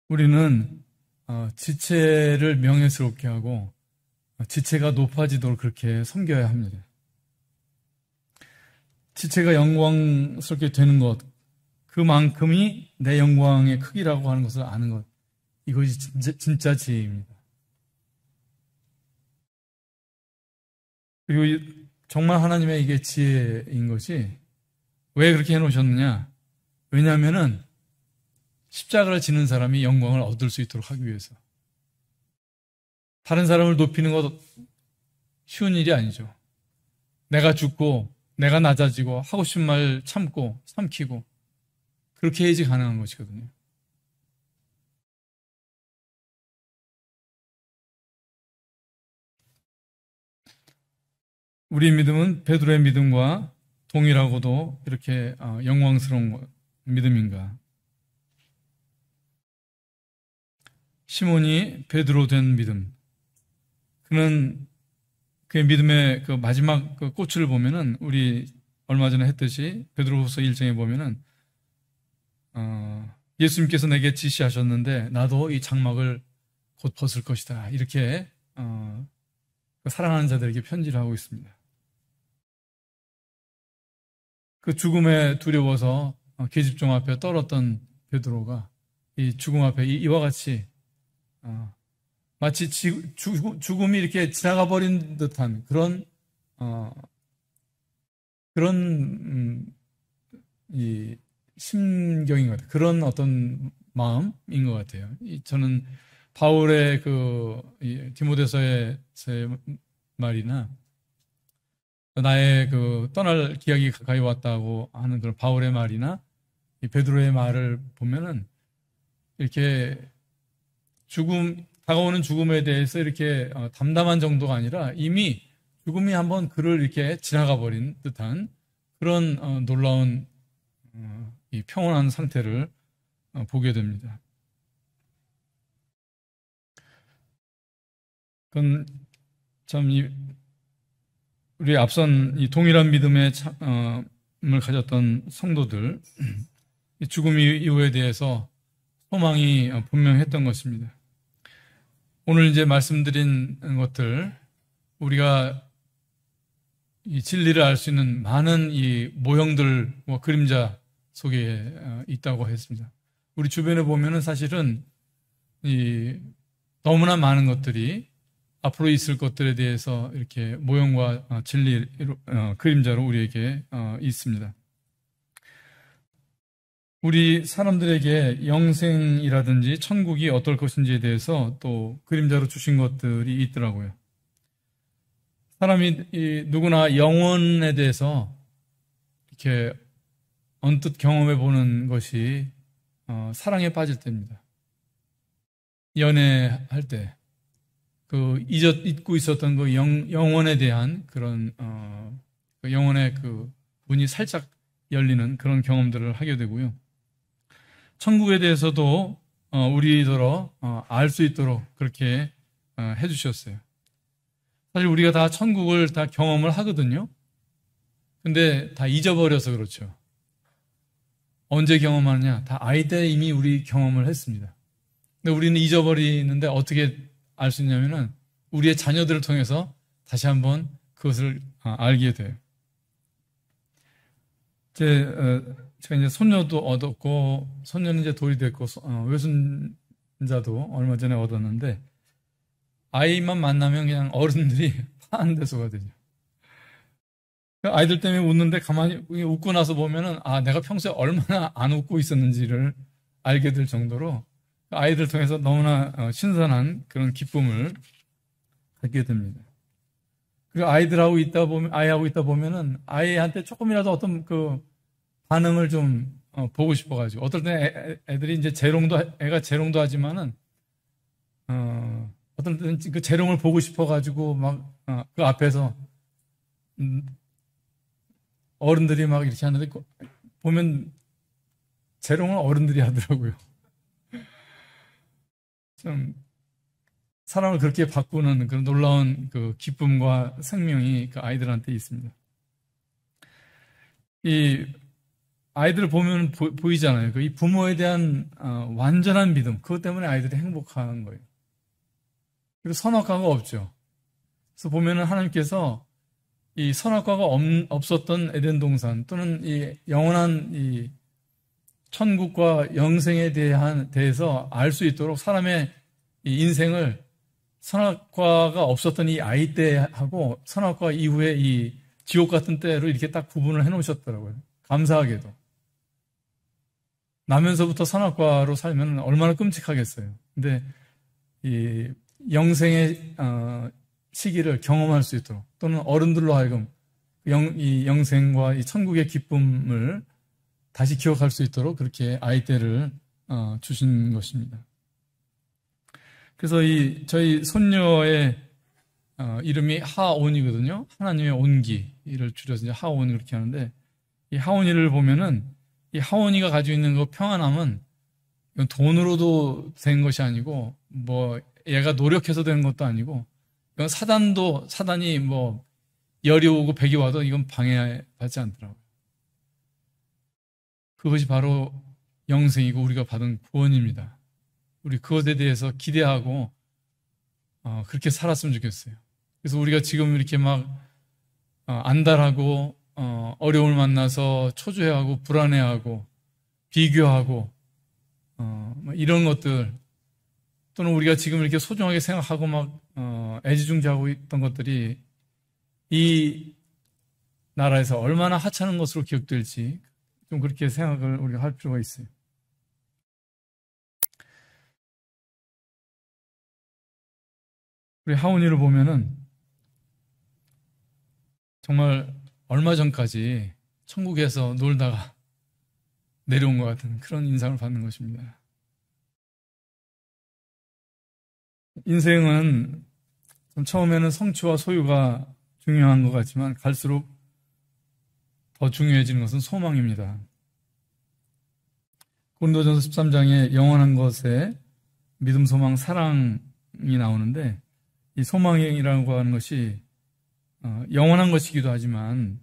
우리는 지체를 명예스럽게 하고 지체가 높아지도록 그렇게 섬겨야 합니다. 지체가 영광스럽게 되는 것, 그만큼이 내 영광의 크기라고 하는 것을 아는 것, 이것이 진짜 지혜입니다. 그리고 정말 하나님의 이게 지혜인 것이 왜 그렇게 해놓으셨느냐? 왜냐하면은 십자가를 지는 사람이 영광을 얻을 수 있도록 하기 위해서. 다른 사람을 높이는 것 쉬운 일이 아니죠. 내가 죽고 내가 낮아지고 하고 싶은 말 참고 삼키고 그렇게 해야지 가능한 것이거든요. 우리의 믿음은 베드로의 믿음과 동일하고도 이렇게 영광스러운 믿음인가? 시몬이 베드로 된 믿음. 그는 그의 믿음의 그 마지막 그 꽃을 보면은 우리 얼마 전에 했듯이 베드로후서 1장에 보면은 예수님께서 내게 지시하셨는데 나도 이 장막을 곧 벗을 것이다. 이렇게 사랑하는 자들에게 편지를 하고 있습니다. 그 죽음에 두려워서 계집종 앞에 떨었던 베드로가 이 죽음 앞에 이와 같이 마치 죽음이 이렇게 지나가 버린 듯한 그런 이 심경인 것 같아요. 그런 어떤 마음인 것 같아요. 저는 바울의 그 디모데서의 말이나 나의 그 떠날 기약이 가까이 왔다고 하는 그런 바울의 말이나 이 베드로의 말을 보면은 이렇게 다가오는 죽음에 대해서 이렇게 담담한 정도가 아니라 이미 죽음이 한번 그를 이렇게 지나가 버린 듯한 그런 놀라운 이 평온한 상태를 보게 됩니다. 그건 참 우리 앞선 이 동일한 믿음을 가졌던 성도들, 이 죽음 이후에 대해서 소망이 분명했던 것입니다. 오늘 이제 말씀드린 것들, 우리가 이 진리를 알 수 있는 많은 이 모형들, 그림자 속에 있다고 했습니다. 우리 주변에 보면은 사실은 너무나 많은 것들이 앞으로 있을 것들에 대해서 이렇게 모형과 진리, 그림자로 우리에게 있습니다. 우리 사람들에게 영생이라든지 천국이 어떨 것인지에 대해서 또 그림자로 주신 것들이 있더라고요. 사람이 누구나 영혼에 대해서 이렇게 언뜻 경험해 보는 것이 사랑에 빠질 때입니다. 연애할 때 잊고 있었던 그 영혼에 대한 그런 그 영혼의 그 문이 살짝 열리는 그런 경험들을 하게 되고요. 천국에 대해서도 우리더러 알 수 있도록 그렇게 해주셨어요. 사실 우리가 다 천국을 다 경험을 하거든요. 근데 다 잊어버려서 그렇죠. 언제 경험하느냐? 다 아이 때 이미 우리 경험을 했습니다. 근데 우리는 잊어버리는데 어떻게 알 수 있냐면은 우리의 자녀들을 통해서 다시 한번 그것을 알게 돼요. 제가 이제 손녀도 얻었고, 손녀는 이제 돌이 됐고, 외손자도 얼마 전에 얻었는데, 아이만 만나면 그냥 어른들이 파한 대소가 되죠. 아이들 때문에 웃는데 가만히 웃고 나서 보면은, 아, 내가 평소에 얼마나 안 웃고 있었는지를 알게 될 정도로 아이들 통해서 너무나 신선한 그런 기쁨을 갖게 됩니다. 그리고 아이하고 있다 보면은 아이한테 조금이라도 어떤 그 반응을 좀 보고 싶어가지고, 어떨 때는 애들이 이제 애가 재롱도 하지만은, 어떨 때는 그 재롱을 보고 싶어가지고 막, 그 앞에서, 어른들이 막 이렇게 하는데, 보면 재롱은 어른들이 하더라고요. 좀, 사람을 그렇게 바꾸는 그런 놀라운 그 기쁨과 생명이 그 아이들한테 있습니다. 이 아이들을 보면 보이잖아요. 이 부모에 대한 완전한 믿음, 그것 때문에 아이들이 행복한 거예요. 그리고 선악과가 없죠. 그래서 보면은 하나님께서 이 선악과가 없었던 에덴 동산 또는 이 영원한 이 천국과 영생에 대해서 알 수 있도록 사람의 이 인생을 선악과가 없었던 이 아이 때하고 선악과 이후에 이 지옥 같은 때로 이렇게 딱 구분을 해 놓으셨더라고요. 감사하게도. 나면서부터 선악과로 살면 얼마나 끔찍하겠어요. 근데 이 영생의 시기를 경험할 수 있도록, 또는 어른들로 하여금 이 영생과 이 천국의 기쁨을 다시 기억할 수 있도록 그렇게 아이 때를 주신 것입니다. 그래서 저희 손녀의 이름이 하온이거든요. 하나님의 온기를 줄여서 이제 하온이 그렇게 하는데, 이 하온이를 보면은 이 하온이가 가지고 있는 그 평안함은 이건 돈으로도 된 것이 아니고, 뭐 얘가 노력해서 되는 것도 아니고, 이건 사단이 뭐 열이 오고 백이 와도 이건 방해받지 않더라고요. 그것이 바로 영생이고 우리가 받은 구원입니다. 우리 그것에 대해서 기대하고 그렇게 살았으면 좋겠어요. 그래서 우리가 지금 이렇게 막 안달하고 어려움을 만나서 초조해하고 불안해하고 비교하고 뭐 이런 것들, 또는 우리가 지금 이렇게 소중하게 생각하고 막 애지중지하고 있던 것들이 이 나라에서 얼마나 하찮은 것으로 기억될지 좀 그렇게 생각을 우리가 할 필요가 있어요. 우리 하온이를 보면은 정말 얼마 전까지 천국에서 놀다가 내려온 것 같은 그런 인상을 받는 것입니다. 인생은 처음에는 성취와 소유가 중요한 것 같지만 갈수록 더 중요해지는 것은 소망입니다. 고린도전서 13장에 영원한 것에 믿음, 소망, 사랑이 나오는데, 이 소망이라고 하는 것이 영원한 것이기도 하지만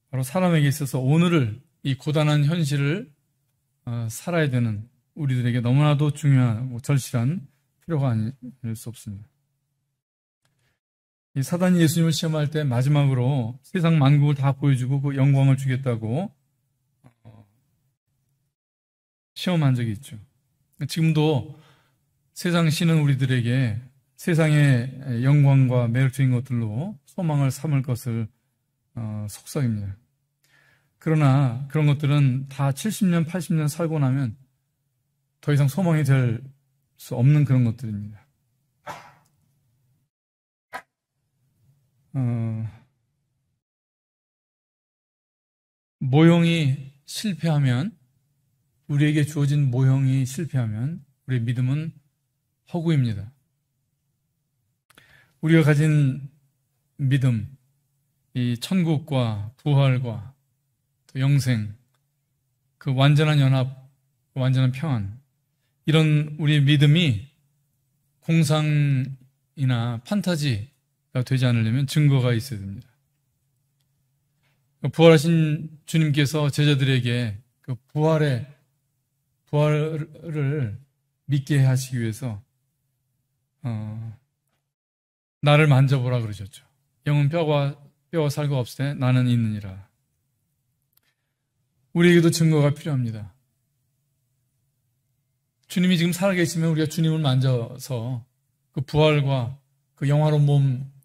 바로 사람에게 있어서 오늘을, 이 고단한 현실을 살아야 되는 우리들에게 너무나도 중요하고 절실한 필요가 아닐 수 없습니다. 이 사단이 예수님을 시험할 때 마지막으로 세상 만국을 다 보여주고 그 영광을 주겠다고 시험한 적이 있죠. 지금도 세상 신은 우리들에게 세상의 영광과 매력적인 것들로 소망을 삼을 것을 속삭입니다. 그러나 그런 것들은 다 70년, 80년 살고 나면 더 이상 소망이 될 수 없는 그런 것들입니다. 모형이 실패하면, 우리에게 주어진 모형이 실패하면 우리의 믿음은 허구입니다. 우리가 가진 믿음, 이 천국과 부활과 또 영생, 그 완전한 연합, 완전한 평안, 이런 우리의 믿음이 공상이나 판타지가 되지 않으려면 증거가 있어야 됩니다. 부활하신 주님께서 제자들에게 그 부활을 믿게 하시기 위해서 나를 만져보라 그러셨죠. 영은 뼈와 살과 없으되 나는 있느니라. 우리에게도 증거가 필요합니다. 주님이 지금 살아계시면 우리가 주님을 만져서 그 부활과 그 영화로운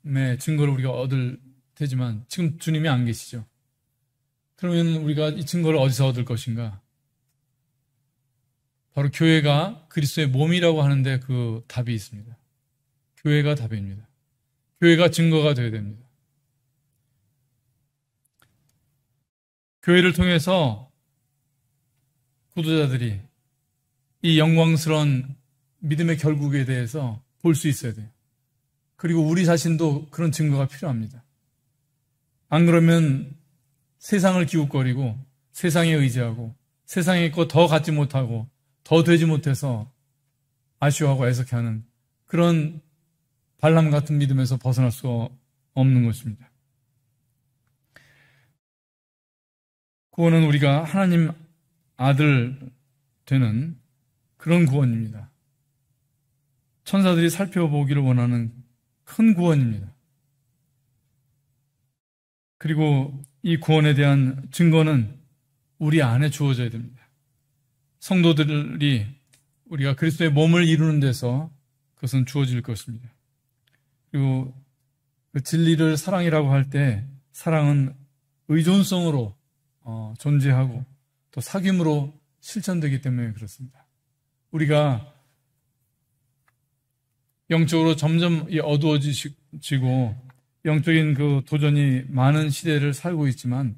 몸의 증거를 우리가 얻을 테지만 지금 주님이 안 계시죠. 그러면 우리가 이 증거를 어디서 얻을 것인가? 바로 교회가 그리스도의 몸이라고 하는데 그 답이 있습니다. 교회가 답입니다. 교회가 증거가 되어야 됩니다. 교회를 통해서 구도자들이 이 영광스러운 믿음의 결국에 대해서 볼 수 있어야 돼요. 그리고 우리 자신도 그런 증거가 필요합니다. 안 그러면 세상을 기웃거리고 세상에 의지하고 세상의 것 더 갖지 못하고 더 되지 못해서 아쉬워하고 애석해하는 그런 발람 같은 믿음에서 벗어날 수가 없는 것입니다. 구원은 우리가 하나님 아들 되는 그런 구원입니다. 천사들이 살펴보기를 원하는 큰 구원입니다. 그리고 이 구원에 대한 증거는 우리 안에 주어져야 됩니다. 성도들이 우리가 그리스도의 몸을 이루는 데서 그것은 주어질 것입니다. 그리고 그 진리를 사랑이라고 할 때 사랑은 의존성으로 존재하고 또 사귐으로 실천되기 때문에 그렇습니다. 우리가 영적으로 점점 어두워지고 영적인 그 도전이 많은 시대를 살고 있지만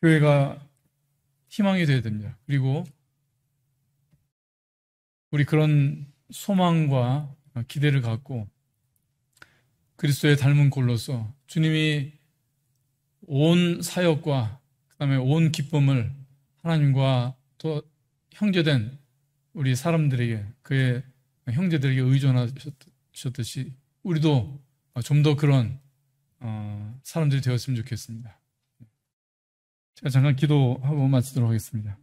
교회가 희망이 되어야 됩니다. 그리고 우리 그런 소망과 기대를 갖고 그리스도의 닮은 꼴로서 주님이 온 사역과 그다음에 온 기쁨을 하나님과 또 형제된 우리 사람들에게 그의 형제들에게 의존하셨듯이 우리도 좀 더 그런 사람들이 되었으면 좋겠습니다. 제가 잠깐 기도하고 마치도록 하겠습니다.